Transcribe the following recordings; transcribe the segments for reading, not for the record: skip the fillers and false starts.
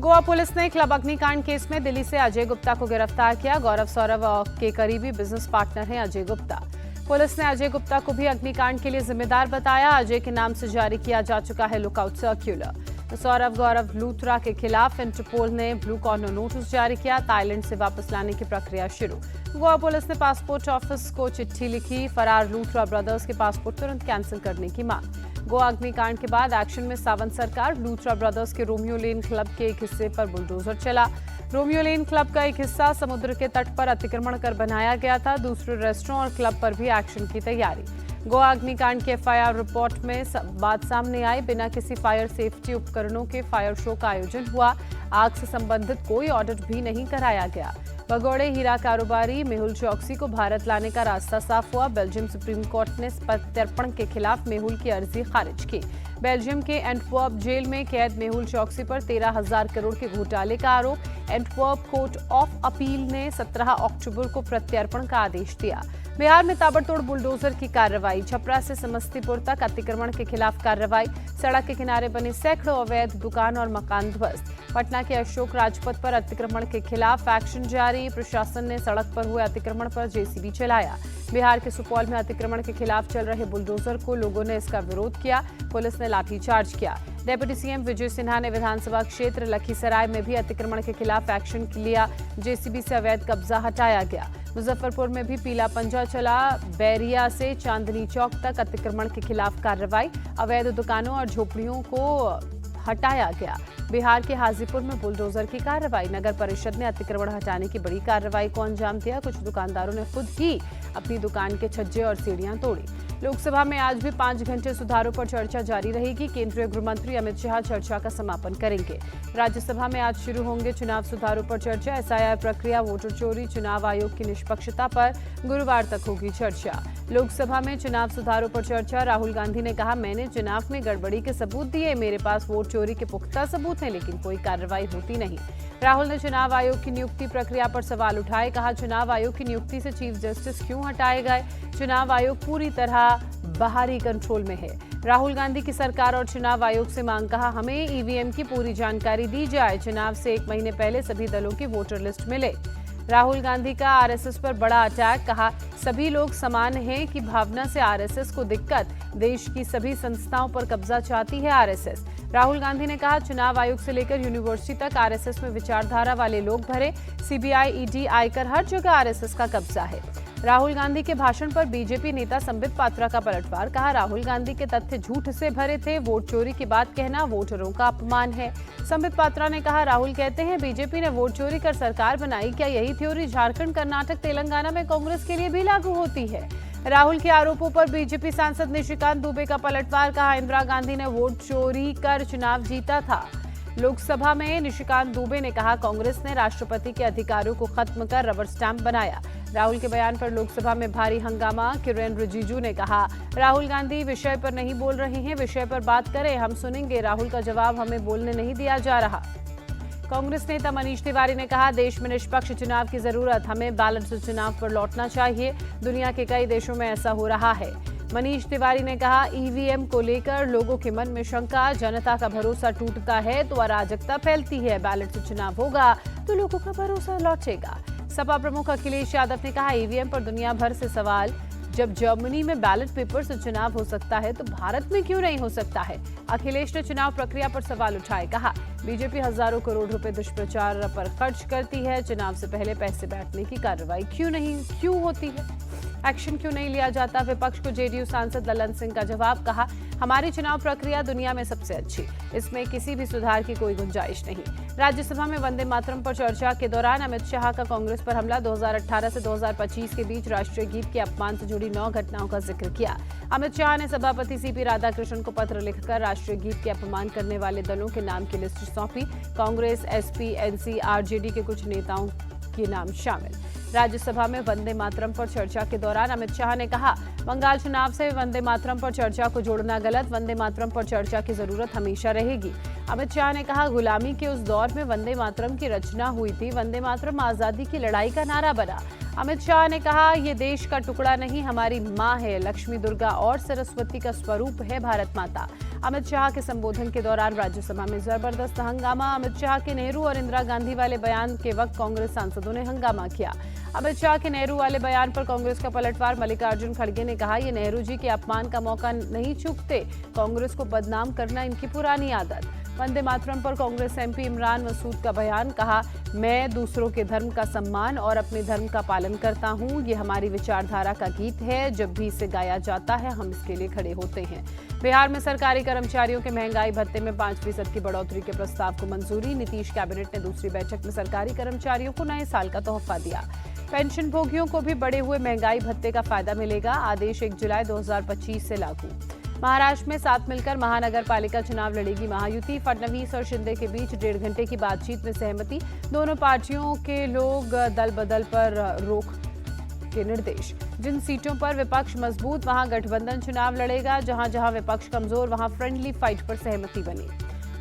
Goa police ने club अग्निकांड case में दिल्ली से अजय गुप्ता को गिरफ्तार किया। गौरव सौरभ के करीबी बिजनेस पार्टनर हैं अजय गुप्ता। पुलिस ने अजय गुप्ता को भी अग्निकांड के लिए जिम्मेदार बताया। अजय के नाम से जारी किया जा चुका है लुकआउट सर्क्यूलर। सौरभ गौरव लूथरा के खिलाफ इंटरपोल ने ब्लू कॉर्नर नोटिस जारी किया। थाईलैंड से वापस लाने की प्रक्रिया शुरू। गोवा पुलिस ने पासपोर्ट ऑफिस को चिट्ठी लिखी। फरार लूथरा ब्रदर्स के पासपोर्ट तुरंत कैंसिल करने की मांग। गोवा अग्निकांड के बाद एक्शन में सावंत सरकार। लूथरा ब्रदर्स के रोमियो लेन क्लब के एक हिस्से पर बुलडोजर चला। रोमियो लेन क्लब का एक हिस्सा समुद्र के तट पर अतिक्रमण कर बनाया गया था। दूसरे रेस्टोरेंट और क्लब पर भी एक्शन की तैयारी। गोवा अग्निकांड के एफआईआर रिपोर्ट में बात सामने आई। बिना किसी फायर सेफ्टी उपकरणों के फायर शो का आयोजन हुआ। आग से संबंधित कोई ऑडिट भी नहीं कराया गया। भगोड़े हीरा कारोबारी मेहुल चौकसी को भारत लाने का रास्ता साफ हुआ। बेल्जियम सुप्रीम कोर्ट ने प्रत्यर्पण के खिलाफ मेहुल की अर्जी खारिज की। बेल्जियम के एंटवर्प जेल में कैद मेहुल चौकसी पर 13,000 करोड़ के घोटाले का आरोप। एंटवर्प कोर्ट ऑफ अपील ने 17 अक्टूबर को प्रत्यर्पण का आदेश दिया। बिहार में ताबड़तोड़ बुलडोजर की कार्रवाई। छपरा से समस्तीपुर तक अतिक्रमण के खिलाफ कार्रवाई। सड़क के किनारे बने सैकड़ों अवैध दुकान और मकान ध्वस्त। पटना के अशोक राजपथ पर अतिक्रमण के खिलाफ एक्शन जारी। प्रशासन ने सड़क पर हुए अतिक्रमण पर जेसीबी चलाया। बिहार के सुपौल में अतिक्रमण के खिलाफ चल रहे बुलडोजर को लोगों ने इसका विरोध किया। पुलिस ने लाठीचार्ज किया। डेप्यूटी सीएम विजय सिन्हा ने विधानसभा क्षेत्र लखीसराय में भी अतिक्रमण के खिलाफ एक्शन लिया। जेसीबी से अवैध कब्जा हटाया गया। मुजफ्फरपुर में भी पीला पंजा चला। बैरिया से चांदनी चौक तक अतिक्रमण के खिलाफ कार्रवाई। अवैध दुकानों और झोपड़ियों को हटाया गया। बिहार के हाजीपुर में बुलडोजर की कार्रवाई। नगर परिषद ने अतिक्रमण हटाने की बड़ी कार्रवाई को अंजाम दिया। कुछ दुकानदारों ने खुद ही अपनी दुकान के छज्जे और सीढ़ियां तोड़ी। लोकसभा में आज भी 5 घंटे सुधारों पर चर्चा जारी रहेगी। केंद्रीय गृह मंत्री अमित शाह चर्चा का समापन करेंगे। राज्यसभा में आज शुरू होंगे चुनाव सुधारों पर चर्चा। एसआईआर प्रक्रिया, वोटर चोरी, चुनाव आयोग की निष्पक्षता पर गुरुवार तक होगी चर्चा। लोकसभा में चुनाव सुधारों पर चर्चा। राहुल गांधी ने कहा, मैंने चुनाव में गड़बड़ी के सबूत दिए। मेरे पास वोट चोरी के पुख्ता सबूत हैं, लेकिन कोई कार्रवाई होती नहीं। राहुल ने चुनाव आयोग की नियुक्ति प्रक्रिया पर सवाल उठाए। कहा, चुनाव आयोग की नियुक्ति से चीफ जस्टिस क्यों हटाए गए? चुनाव आयोग पूरी तरह बाहरी कंट्रोल में है। राहुल गांधी की सरकार और चुनाव आयोग से मांग। कहा, हमें ईवीएम की पूरी जानकारी दी जाए। चुनाव से 1 महीने पहले सभी दलों की वोटर लिस्ट मिले। राहुल गांधी का आरएसएस पर बड़ा अटैक। कहा, सभी लोग समान हैं की भावना से आरएसएस को दिक्कत। देश की सभी संस्थाओं पर कब्जा चाहती है आरएसएस। राहुल गांधी ने कहा, चुनाव आयोग से लेकर यूनिवर्सिटी तक आरएसएस में विचारधारा वाले लोग भरे। सीबीआई, ईडी, आयकर, हर जगह आरएसएस का कब्जा है। राहुल गांधी के भाषण पर बीजेपी नेता संबित पात्रा का पलटवार। कहा, राहुल गांधी के तथ्य झूठ से भरे थे। वोट चोरी की बात कहना वोटरों का अपमान है। संबित पात्रा ने कहा, राहुल कहते हैं बीजेपी ने वोट चोरी कर सरकार बनाई। क्या यही थ्योरी झारखंड, कर्नाटक, तेलंगाना में कांग्रेस के लिए भी लागू होती है? राहुल के आरोपों पर बीजेपी सांसद निशिकांत दुबे का पलटवार। कहा, इंदिरा गांधी ने वोट चोरी कर चुनाव जीता था। लोकसभा में निशिकांत दुबे ने कहा, कांग्रेस ने राष्ट्रपति के अधिकारों को खत्म कर रबर स्टैंप बनाया। राहुल के बयान पर लोकसभा में भारी हंगामा। किरेन रिजिजू ने कहा, राहुल गांधी विषय पर नहीं बोल रहे हैं, विषय पर बात करें, हम सुनेंगे। राहुल का जवाब हमें बोलने नहीं दिया जा रहा। कांग्रेस नेता मनीष तिवारी ने कहा, देश में निष्पक्ष चुनाव की जरूरत, हमें बैलेंस चुनाव पर लौटना चाहिए। दुनिया के कई देशों में ऐसा हो रहा है। मनीष तिवारी ने कहा, ईवीएम को लेकर लोगों के मन में शंका, जनता का भरोसा टूटता है तो अराजकता फैलती है। बैलेंस चुनाव होगा तो लोगों का भरोसा लौटेगा। सपा प्रमुख अखिलेश यादव ने कहा, ईवीएम पर दुनिया भर से सवाल। जब जर्मनी में बैलेट पेपर से चुनाव हो सकता है तो भारत में क्यों नहीं हो सकता है? अखिलेश ने चुनाव प्रक्रिया पर सवाल उठाए। कहा, बीजेपी हजारों करोड़ रुपए दुष्प्रचार पर खर्च करती है। चुनाव से पहले पैसे बांटने की कार्रवाई क्यों होती है? एक्शन क्यों नहीं लिया जाता? विपक्ष को जेडीयू सांसद ललन सिंह का जवाब। कहा, हमारी चुनाव प्रक्रिया दुनिया में सबसे अच्छी, इसमें किसी भी सुधार की कोई गुंजाइश नहीं। राज्यसभा में वंदे मातरम पर चर्चा के दौरान अमित शाह का कांग्रेस पर हमला। 2018 से 2025 के बीच राष्ट्रीय गीत के अपमान से जुड़ी 9 घटनाओं का जिक्र किया। अमित शाह ने सभापति सीपी राधाकृष्णन को पत्र लिखकर राष्ट्रीय गीत के अपमान करने वाले दलों के नाम की लिस्ट सौंपी। कांग्रेस, एसपी, एनसी, आरजेडी के कुछ नेताओं के नाम शामिल। राज्यसभा में वंदे मातरम पर चर्चा के दौरान अमित शाह ने कहा, बंगाल चुनाव से वंदे मातरम पर चर्चा को जोड़ना गलत। वंदे मातरम पर चर्चा की जरूरत हमेशा रहेगी। अमित शाह ने कहा, गुलामी के उस दौर में वंदे मातरम की रचना हुई थी। वंदे मातरम आजादी की लड़ाई का नारा बना। अमित शाह ने कहा, ये देश का टुकड़ा नहीं, हमारी मां है। लक्ष्मी, दुर्गा और सरस्वती का स्वरूप है भारत माता। अमित शाह के संबोधन के दौरान राज्यसभा में जबरदस्त हंगामा। अमित शाह के नेहरू और इंदिरा गांधी वाले बयान के वक्त कांग्रेस सांसदों ने हंगामा किया। अमित शाह के नेहरू वाले बयान पर कांग्रेस का पलटवार। मल्लिकार्जुन खड़गे ने कहा, ये नेहरू जी के अपमान का मौका नहीं चूकते। कांग्रेस को बदनाम करना इनकी पुरानी आदत। वंदे मातरम पर कांग्रेस एमपी इमरान मसूद का बयान। कहा, मैं दूसरों के धर्म का सम्मान और अपने धर्म का पालन करता हूं। ये हमारी विचारधारा का गीत है। जब भी इसे गाया जाता है हम इसके लिए खड़े होते हैं। बिहार में सरकारी कर्मचारियों के महंगाई भत्ते में 5% की बढ़ोतरी के प्रस्ताव को मंजूरी। नीतीश कैबिनेट ने दूसरी बैठक में सरकारी कर्मचारियों को नए साल का तोहफा दिया। पेंशन भोगियों को भी बढ़े हुए महंगाई भत्ते का फायदा मिलेगा। आदेश 1 जुलाई 2025 से लागू। महाराष्ट्र में साथ मिलकर महानगर पालिका चुनाव लड़ेगी महायुति। फडणवीस और शिंदे के बीच 1.5 घंटे की बातचीत में सहमति। दोनों पार्टियों के लोग दल बदल पर रोक के निर्देश। जिन सीटों पर विपक्ष मजबूत वहां गठबंधन चुनाव लड़ेगा। जहां जहां विपक्ष कमजोर वहां फ्रेंडली फाइट पर सहमति बनी।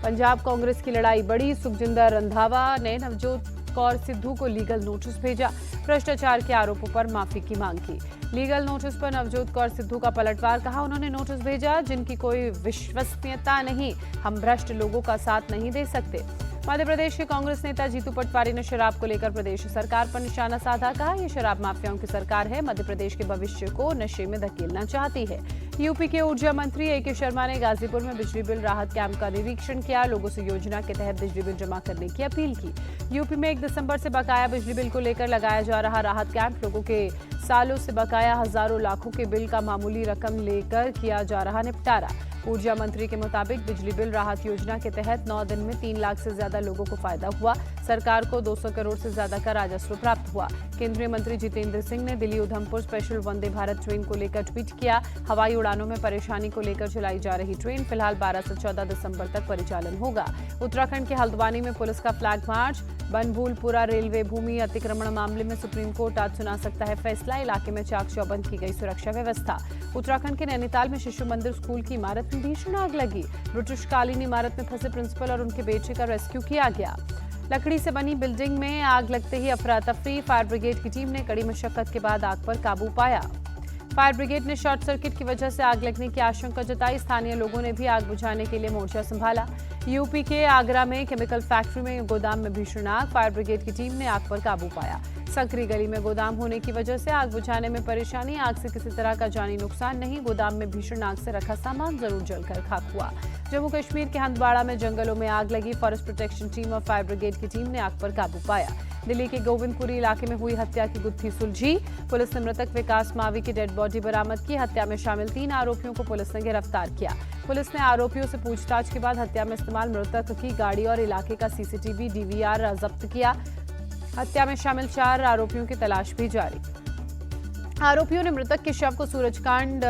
पंजाब कांग्रेस की लड़ाई बढ़ी। सुखजिंदर रंधावा ने नवजोत कौर सिद्धू को लीगल नोटिस भेजा। भ्रष्टाचार के आरोपों पर माफी की मांग की। लीगल नोटिस पर नवजोत कौर सिद्धू का पलटवार। कहा, उन्होंने नोटिस भेजा जिनकी कोई विश्वसनीयता नहीं। हम भ्रष्ट लोगों का साथ नहीं दे सकते। मध्य प्रदेश के कांग्रेस नेता जीतू पटवारी ने शराब को लेकर प्रदेश सरकार पर निशाना साधा। कहा, ये शराब माफियाओं की सरकार है। मध्य प्रदेश के भविष्य को नशे में धकेलना चाहती है। यूपी के ऊर्जा मंत्री ए.के. शर्मा ने गाजीपुर में बिजली बिल राहत कैंप का निरीक्षण किया। लोगों से योजना के तहत बिजली बिल जमा करने की अपील की। यूपी में 1 दिसंबर से बकाया बिजली बिल को लेकर लगाया जा रहा राहत कैंप। लोगों के सालों से बकाया हजारों लाखों के बिल का मामूली रकम लेकर किया जा रहा निपटारा। ऊर्जा मंत्री के मुताबिक बिजली बिल राहत योजना के तहत 9 दिन में 3 लाख से ज्यादा लोगों को फायदा हुआ। सरकार को 200 करोड़ से ज्यादा का राजस्व प्राप्त हुआ। केंद्रीय मंत्री जितेंद्र सिंह ने दिल्ली उधमपुर स्पेशल वंदे भारत ट्रेन को लेकर ट्वीट किया। हवाई उड़ानों में परेशानी को लेकर चलाई जा रही ट्रेन फिलहाल 12 से 14 दिसंबर तक परिचालन होगा। उत्तराखंड के हल्द्वानी में पुलिस का फ्लैग मार्च। बनभूलपुरा रेलवे भूमि अतिक्रमण मामले में सुप्रीम कोर्ट आज सुना सकता है फैसला। इलाके में चाक चौबंद की गई सुरक्षा व्यवस्था। उत्तराखंड के नैनीताल में शिशु मंदिर स्कूल की इमारत में भीषण आग लगी। ब्रिटिशकालीन इमारत में फंसे प्रिंसिपल और उनके बेटे का रेस्क्यू किया गया। लकड़ी से बनी बिल्डिंग में आग लगते ही अफरा तफरी। फायर ब्रिगेड की टीम ने कड़ी मशक्कत के बाद आग पर काबू पाया। फायर ब्रिगेड ने शॉर्ट सर्किट की वजह से आग लगने की आशंका जताई। स्थानीय लोगों ने भी आग बुझाने के लिए मोर्चा संभाला। यूपी के आगरा में केमिकल फैक्ट्री में गोदाम में भीषण आग। फायर ब्रिगेड की टीम ने आग पर काबू पाया। सकरी गली में गोदाम होने की वजह से आग बुझाने में परेशानी। आग से किसी तरह का जानी नुकसान नहीं। गोदाम में भीषण आग से रखा सामान जरूर जलकर खाक हुआ। जम्मू कश्मीर के हंदवाड़ा में जंगलों में आग लगी। फॉरेस्ट प्रोटेक्शन टीम और फायर ब्रिगेड की टीम ने आग पर काबू पाया। दिल्ली के गोविंदपुरी इलाके में हुई हत्या की गुत्थी सुलझी। पुलिस ने मृतक विकास मावी की डेड बॉडी बरामद की। हत्या में शामिल 3 आरोपियों को पुलिस ने गिरफ्तार किया। पुलिस ने आरोपियों से पूछताछ के बाद हत्या में इस्तेमाल मृतक की गाड़ी और इलाके का सीसीटीवी डीवीआर जब्त किया। हत्या में शामिल 4 आरोपियों की तलाश भी जारी। आरोपियों ने मृतक के शव को सूरजकुंड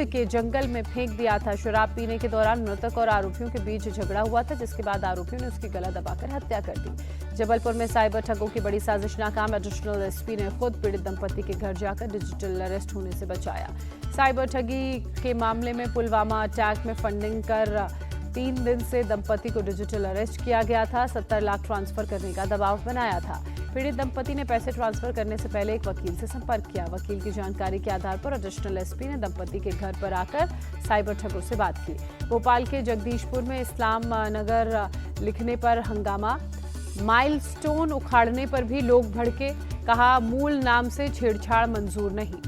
के जंगल में फेंक दिया था। शराब पीने के दौरान मृतक और आरोपियों के बीच झगड़ा हुआ था, जिसके बाद आरोपियों ने उसकी गला दबाकर हत्या कर दी। जबलपुर में साइबर ठगों की बड़ी साजिश नाकाम। एडिशनल एसपी ने खुद पीड़ित दंपति के घर जाकर डिजिटल अरेस्ट होने से बचाया। साइबर ठगी के मामले में पुलवामा अटैक में फंडिंग कर 3 दिन से दंपति को डिजिटल अरेस्ट किया गया था। 70 लाख ट्रांसफर करने का दबाव बनाया था। पीड़ित दंपति ने पैसे ट्रांसफर करने से पहले एक वकील से संपर्क किया। वकील की जानकारी के आधार पर एडिशनल एसपी ने दंपति के घर पर आकर साइबर ठगों से बात की। भोपाल के जगदीशपुर में इस्लाम नगर लिखने पर हंगामा। माइलस्टोन उखाड़ने पर भी लोग भड़के। कहा, मूल नाम से छेड़छाड़ मंजूर नहीं।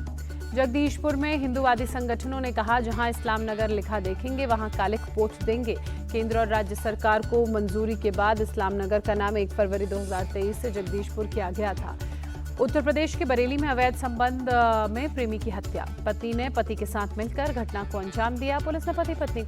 जगदीशपुर में हिंदूवादी संगठनों ने कहा, जहां इस्लाम नगर लिखा देखेंगे वहां कालिख पोत देंगे। केंद्र और राज्य सरकार को मंजूरी के बाद इस्लाम नगर का नाम 1 फरवरी 2023 से जगदीशपुर किया गया था। उत्तर प्रदेश के बरेली में अवैध संबंध में प्रेमी की हत्या। पति ने पति के साथ मिलकर घटना को अंजाम दिया। पुलिस ने पति पत्नी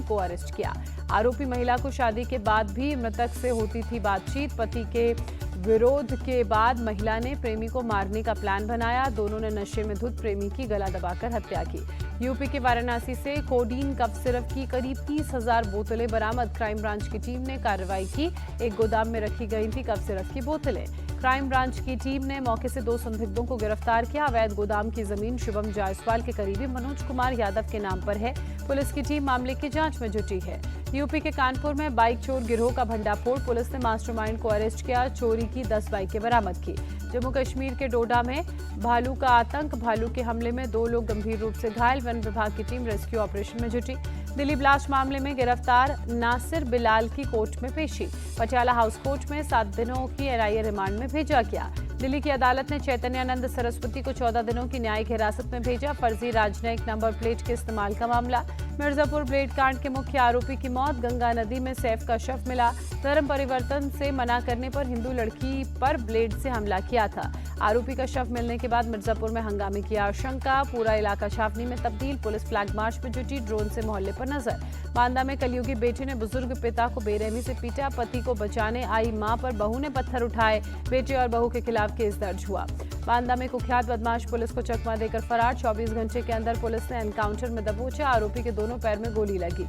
को अरेस्ट किया। आरोपी महिला को शादी के बाद भी मृतक से होती थी बातचीत। पति के विरोध के बाद महिला ने प्रेमी को मारने का प्लान बनाया। दोनों ने नशे में धुत प्रेमी की गला दबाकर हत्या की। यूपी के वाराणसी से कोडीन कफ सिरप की करीब 30,000 बोतलें बरामद। क्राइम ब्रांच की टीम ने कार्रवाई की। एक गोदाम में रखी गई थी कफ सिरप की बोतलें। क्राइम ब्रांच की टीम ने मौके से 2 संदिग्धों को गिरफ्तार किया। अवैध गोदाम की जमीन शुभम जायसवाल के करीबी मनोज कुमार यादव के नाम पर है। पुलिस की टीम मामले की जांच में जुटी है। यूपी के कानपुर में बाइक चोर गिरोह का भंडाफोड़, पुलिस ने मास्टरमाइंड को अरेस्ट किया। चोरी की 10 बाइकें बरामद की। जम्मू कश्मीर के डोडा में भालू का आतंक, भालू के हमले में 2 लोग गंभीर रूप से घायल, वन विभाग की टीम रेस्क्यू ऑपरेशन में जुटी। दिल्ली ब्लास्ट मामले में गिरफ्तार नासिर बिलाल की कोर्ट में पेशी, पटियाला हाउस कोर्ट में 7 दिनों की एनआईए रिमांड में भेजा गया। दिल्ली की अदालत ने चैतन्यानंद सरस्वती को 14 दिनों की न्यायिक हिरासत में भेजा। फर्जी राजनयिक नंबर प्लेट के इस्तेमाल का मामला। मिर्जापुर ब्लेड कांड के मुख्य आरोपी की मौत, गंगा नदी में सैफ का शव मिला। धर्म परिवर्तन से मना करने पर हिंदू लड़की पर ब्लेड से हमला किया था। आरोपी का शव मिलने के बाद मिर्जापुर में हंगामे की आशंका, पूरा इलाका छावनी में तब्दील। पुलिस फ्लैग मार्च में जुटी, ड्रोन से मोहल्ले पर नजर। बांदा में कलयुगी बेटी ने बुजुर्ग पिता को बेरहमी से पीटा, पति को बचाने आई मां पर बहू ने पत्थर उठाए, बेटे और बहू के खिलाफ केस दर्ज हुआ। बांदा में कुख्यात बदमाश पुलिस को चकमा देकर फरार, 24 घंटे के अंदर पुलिस ने एनकाउंटर में दबोचा, आरोपी के दोनों पैर में गोली लगी।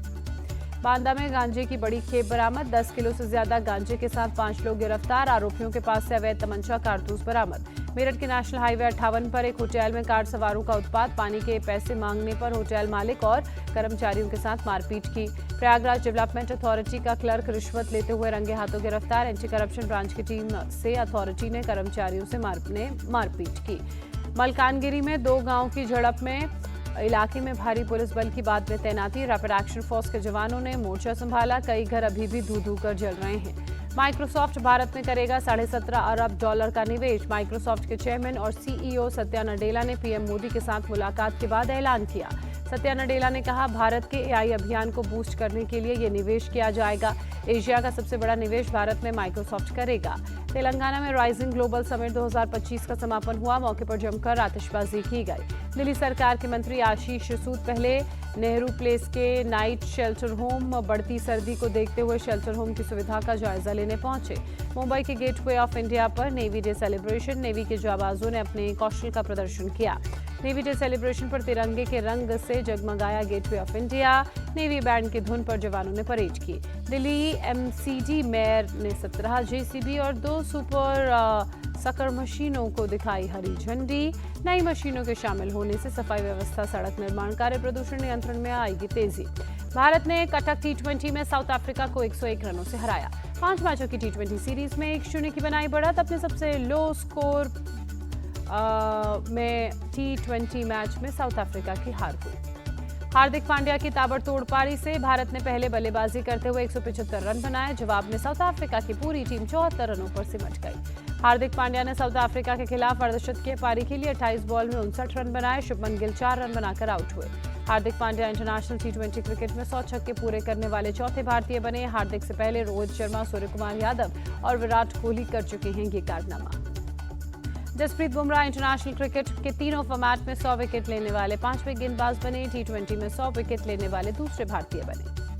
बांदा में गांजे की बड़ी खेप बरामद, 10 किलो से ज्यादा गांजे के साथ 5 लोग गिरफ्तार, आरोपियों के पास से अवैध तमंचा कारतूस बरामद। मेरठ के नेशनल हाईवे 58 पर एक होटल में कार सवारों का उत्पात, पानी के पैसे मांगने पर होटल मालिक और कर्मचारियों के साथ मारपीट की। प्रयागराज डेवलपमेंट अथॉरिटी का क्लर्क रिश्वत लेते हुए रंगे हाथों गिरफ्तार, एंटी करप्शन ब्रांच की टीम से अथॉरिटी ने कर्मचारियों से मारपीट की। मलकानगिरी में 2 गांव की झड़प में इलाके में भारी पुलिस बल की बाद में तैनाती, रैपिड एक्शन फोर्स के जवानों ने मोर्चा संभाला, कई घर अभी भी धू कर जल रहे हैं। माइक्रोसॉफ्ट भारत में करेगा $17.5 अरब का निवेश, माइक्रोसॉफ्ट के चेयरमैन और सीईओ सत्या नडेला ने पीएम मोदी के साथ मुलाकात के बाद ऐलान किया। सत्या नडेला ने कहा, भारत के एआई अभियान को बूस्ट करने के लिए ये निवेश किया जाएगा। एशिया का सबसे बड़ा निवेश भारत में माइक्रोसॉफ्ट करेगा। तेलंगाना में राइजिंग ग्लोबल समिट 2025 का समापन हुआ, मौके पर जमकर आतिशबाजी की गई। दिल्ली सरकार के मंत्री आशीष सूद पहले नेहरू प्लेस के नाइट शेल्टर होम, बढ़ती सर्दी को देखते हुए शेल्टर होम की सुविधा का जायजा लेने पहुंचे। मुंबई के गेटवे ऑफ इंडिया पर नेवी डे सेलिब्रेशन, नेवी के जाबाजों ने अपने कौशल का प्रदर्शन किया। नेवी डे सेलिब्रेशन पर तिरंगे के रंग से जगमगाया gateway of India, navy band की धुन पर जवानों ने परेड की। दिल्ली एमसीडी मेयर ने 17 जेसीबी और 2 सुपर सकर मशीनों को दिखाई हरी झंडी। नई मशीनों के शामिल होने से सफाई व्यवस्था, सड़क निर्माण कार्य, प्रदूषण नियंत्रण में आएगी तेजी। भारत ने कटक T20 में साउथ अफ्रीका को 101 रनों से हराया। 5 मैचों की T20 सीरीज में 1-0 की बनाई बढ़त, अपने सबसे लो स्कोर में T20 मैच में साउथ अफ्रीका की हार हुई। हार्दिक पांड्या की ताबड़तोड़ पारी से भारत ने पहले बल्लेबाजी करते हुए 175 रन बनाए, जवाब में साउथ अफ्रीका की पूरी टीम 74 रनों पर सिमट गई। हार्दिक पांड्या ने साउथ अफ्रीका के खिलाफ अर्धशतकीय पारी के लिए 28 बॉल में 59 रन बनाए, शुभमन गिल 4 रन बनाकर आउट हुए। Hardik Pandya international T20 cricket में 100 छक्के पूरे करने वाले चौथे भारतीय बने। हार्दिक से पहले रोहित शर्मा, सूर्यकुमार यादव और विराट कोहली कर चुके हैं ये कारनामा। जसप्रीत बुमराह इंटरनेशनल क्रिकेट के तीनों फॉर्मेट में 100 विकेट लेने वाले 5वें गेंदबाज बने, T20 में 100 विकेट लेने वाले दूसरे भारतीय बने।